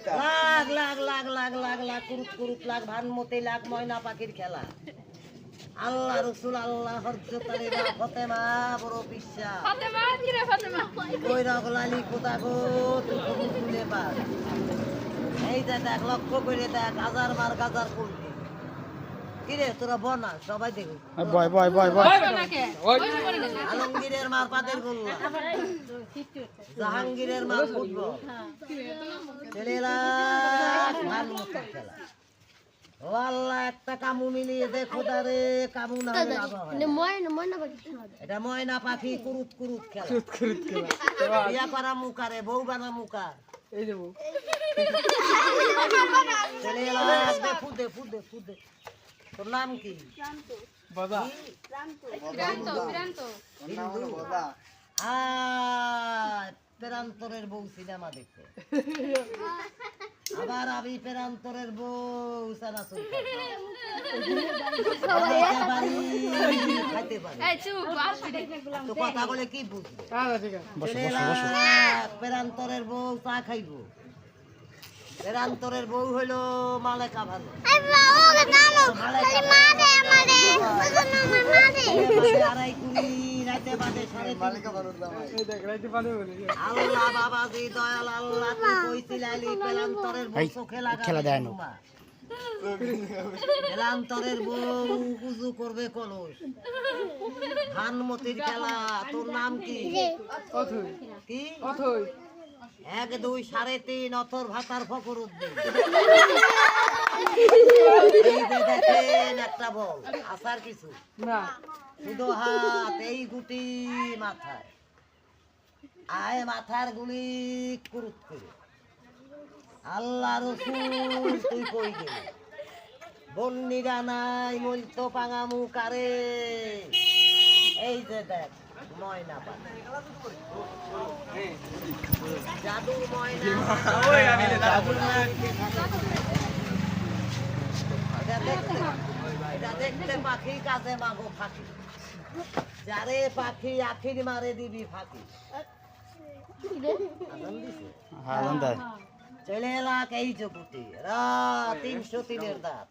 লাখ লাখ লাখ লাখ লাখ লাখ কুরুত কুরুত লাখ ভানমতি লাখ ময়না পাখির খেলা আল্লাহ রসুল আল্লাহ হযরত আলী ফাতেমা বড় বিশ্বাস ফাতেমা কি রে ফাতেমা কই রগলালি কোথা গো তুই কবুল তুলে পাস এই যে দেখ লক্ষ্য করে দেখ হাজার মার গাজার করবি কি রে তোরা বনা সবাই দেখো বয় বয় বয় বয় আলমগীরের মার পাতের গোল্লা জাহাঙ্গীরের মার ফুটবল ছেলেরা ভানমতি খেলা ও আল্লাহ একটা কামু মিলিয়ে দে খোদারে কামু না হলে লাভ হয় এটা ময়না পাখি কুরুত কুরুত খেলা বিয়া করা মুকারে বউ বানা মুকা এই দেবো ছেলেরা দে ফুদে ফুদে ফুদে তোর নাম কি বাবা পেরান্তরের বউ সিনেমা দেখতে আবার আমি পেরান্তরের বউ চানাচুর খাইতে পারি তো কথা বলে কি বুঝবে পেরান্তরের বউ চা খাইব পেরান্তরের বউ হইল মালেকা ভালো আড়াই কুড়ি রাইতে বাদে আল্লাহ বাবাজি দয়াল আল্লাহ তুই কইছিলালি পেরান্তরের বউ চোখে খেলা দেয় না পেরান্তরের বউ উজু করবে কলস ভানমতির খেলা তোর নাম কি কি 1 2 3.5 অথর ভাতার ফকর উদ্দিন দেখেন একটা বল আসার কিছু না শুধু হাত এই গুটি মাথায় আয় মাথার গুলি কুরুত করে আল্লাহ রসুল তুই কই গেলি বন্নিরা নাই মলতো পাঙামু কারে এই যে দেখ ময়না পাখি জাদুর ময়না এটা দেখতে পাখি কাজে মাগো ফাঁকি যারে পাখি আখির মারে দিবি ফাঁকি চলে এলাক এই জগুটি 303-এর দাঁত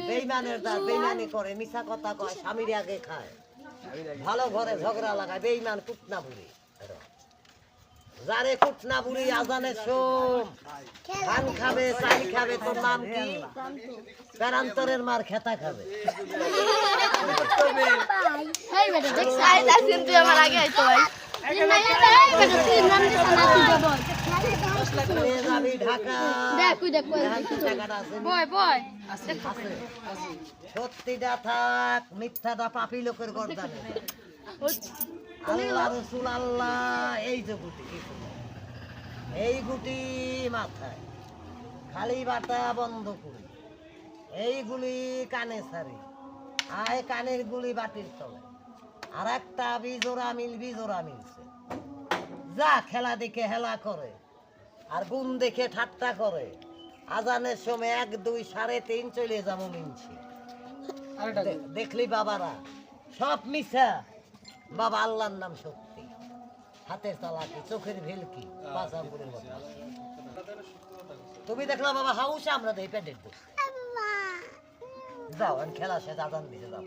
বেইমানের দাঁত বেইমানি করে মিছা কথা কয় স্বামীর আগে খায় ভালো ঘরে ঝগড়া লাগায় বেইমান কুটনা বুড়ি যারে কুটনা বুড়ি আজানের সোম ধান খাবে চাল খাবে তোর নাম কি পেরান্তরের মার খেতা খাবে সত্যিটা থাক মিথ্যাটা পাপি লোকের গর্দানে আল্লাহ রসুল আল্লাহ এই যে গুটি এই গুটি মাথায় খালি বাটা বন্ধ করি এইগুলি কানে ছাড়ি আয় কানের গুলি বাটির তলে আর একটা বিজোড়া মিলছে যা খেলা দেখে হেলা করে আর গুণ দেখে ঠাট্টা করে আজানের সময় 1 2 3.5 চলে যাবো মিনছি দেখলি বাবারা সব মিশা বাবা আল্লাহর নাম সত্যি হাতের তালাকি চোখের ভেলকি বাজাপুরের কথা তুমি দেখলা বাবা হাউস আমরা দেই পেটের দোষ যাও আমি খেলা শেষ আজান দিতে যাও